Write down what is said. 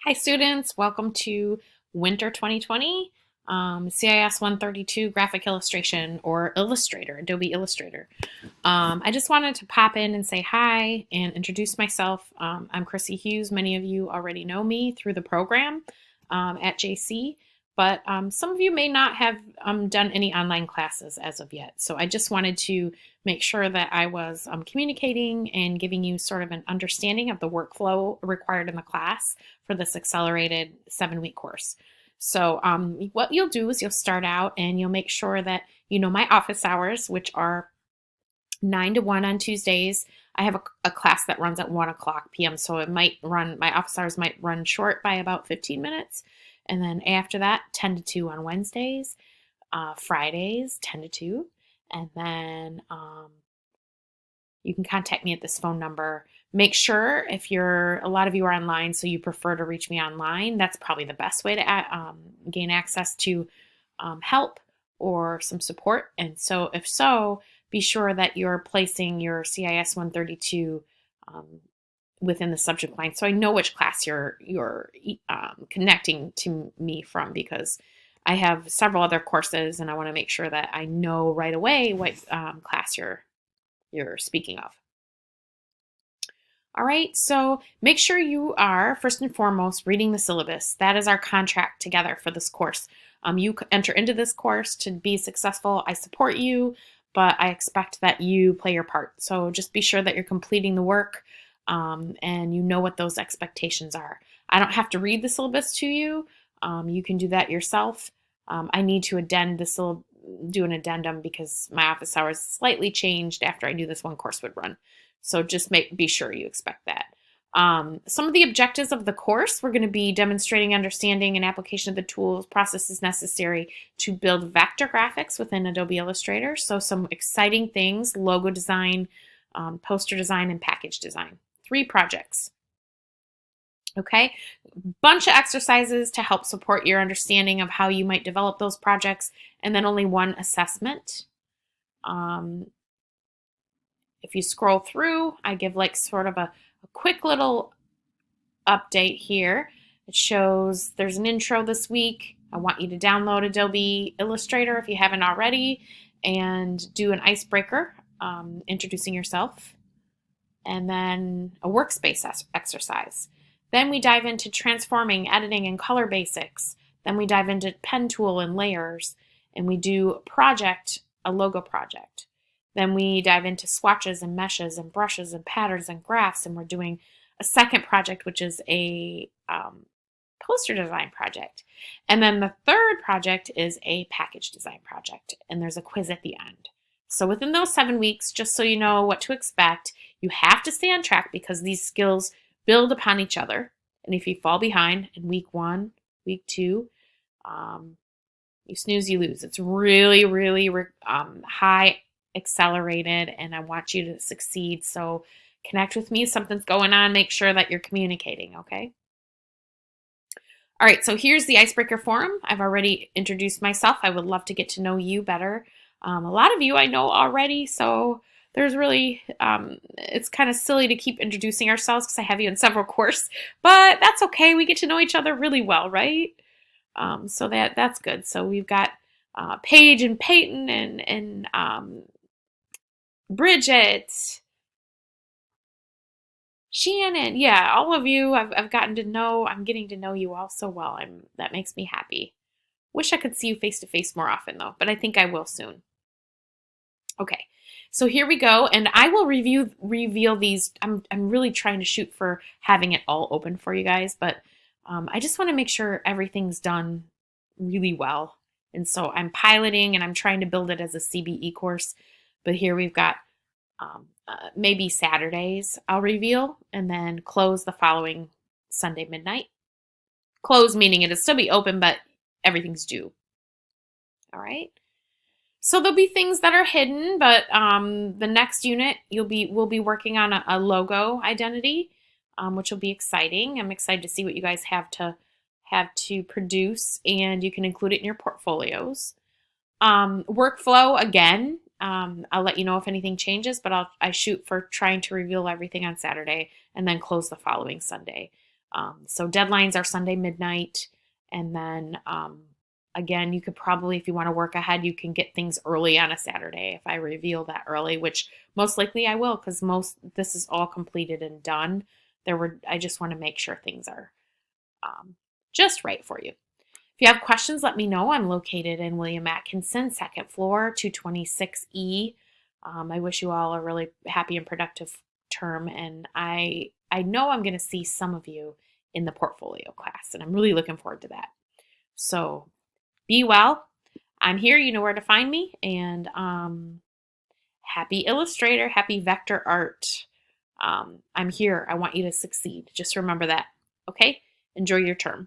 Hi students, welcome to Winter 2020 CIS 132 Graphic Illustration or Illustrator, Adobe Illustrator. I just wanted to pop in and say hi and introduce myself. I'm Chrissy Hughes. Many of you already know me through the program at JC, but some of you may not have done any online classes as of yet. So I just wanted to make sure that I was communicating and giving you sort of an understanding of the workflow required in the class for this accelerated 7-week course. So what you'll do is you'll start out and you'll make sure that you know my office hours, which are 9 to 1 on Tuesdays. I have a class that runs at 1 o'clock p.m. So it might run, my office hours might run short by about 15 minutes. And then after that, 10 to 2 on Wednesdays, Fridays, 10 to 2. And then you can contact me at this phone number. Make sure if a lot of you are online, so you prefer to reach me online, that's probably the best way to gain access to help or some support. And so if so, be sure that you're placing your CIS 132 within the subject line, so I know which class you're connecting to me from, because I have several other courses and I want to make sure that I know right away what class you're speaking of. All right, so make sure you are, first and foremost, reading the syllabus. That is our contract together for this course. You enter into this course to be successful. I support you, but I expect that you play your part. So just be sure that you're completing the work and you know what those expectations are. I don't have to read the syllabus to you. You can do that yourself. I need to do an addendum because my office hours slightly changed after I knew this one course would run. So just be sure you expect that. Some of the objectives of the course, we're going to be demonstrating understanding and application of the tools, processes necessary to build vector graphics within Adobe Illustrator. So some exciting things: logo design, poster design, and package design. 3 projects. Okay, bunch of exercises to help support your understanding of how you might develop those projects, and then only 1 assessment. If you scroll through, I give like sort of a quick little update here. It shows there's an intro this week. I want you to download Adobe Illustrator if you haven't already and do an icebreaker, introducing yourself, and then a workspace exercise. Then we dive into transforming, editing, and color basics. Then we dive into pen tool and layers, and we do a logo project. Then we dive into swatches and meshes and brushes and patterns and graphs, and we're doing a second project, which is a poster design project. And then the third project is a package design project, and there's a quiz at the end. So within those 7 weeks, just so you know what to expect, you have to stay on track because these skills build upon each other. And if you fall behind in week 1, week 2, you snooze, you lose. It's really, really high accelerated, and I want you to succeed. So connect with me if something's going on. Make sure that you're communicating, okay? All right, so here's the Icebreaker Forum. I've already introduced myself. I would love to get to know you better. A lot of you I know already, so there's really, it's kind of silly to keep introducing ourselves because I have you in several courses, but that's okay. We get to know each other really well, right? So that's good. So we've got Paige and Peyton and Bridget, Shannon, yeah, all of you I've gotten to know. I'm getting to know you all so well. That makes me happy. Wish I could see you face to face more often though, but I think I will soon. Okay, so here we go, and I will reveal these. I'm really trying to shoot for having it all open for you guys, but I just want to make sure everything's done really well. And so I'm piloting and I'm trying to build it as a CBE course, but here we've got maybe Saturdays I'll reveal, and then close the following Sunday midnight. Close meaning it'll still be open, but everything's due. All right. So there'll be things that are hidden, but the next unit we'll be working on a logo identity, which will be exciting. I'm excited to see what you guys have to produce, and you can include it in your portfolios. Workflow again. I'll let you know if anything changes, but I shoot for trying to reveal everything on Saturday and then close the following Sunday. So deadlines are Sunday midnight. And then again, you could probably, if you want to work ahead, you can get things early on a Saturday if I reveal that early, which most likely I will, because this is all completed and done. I just want to make sure things are just right for you. If you have questions, let me know. I'm located in William Atkinson, second floor, 226E. I wish you all a really happy and productive term, and I know I'm going to see some of you in the portfolio class, and I'm really looking forward to that. So be well. I'm here. You know where to find me, and happy Illustrator, happy vector art. I'm here. I want you to succeed. Just remember that. Okay? Enjoy your term.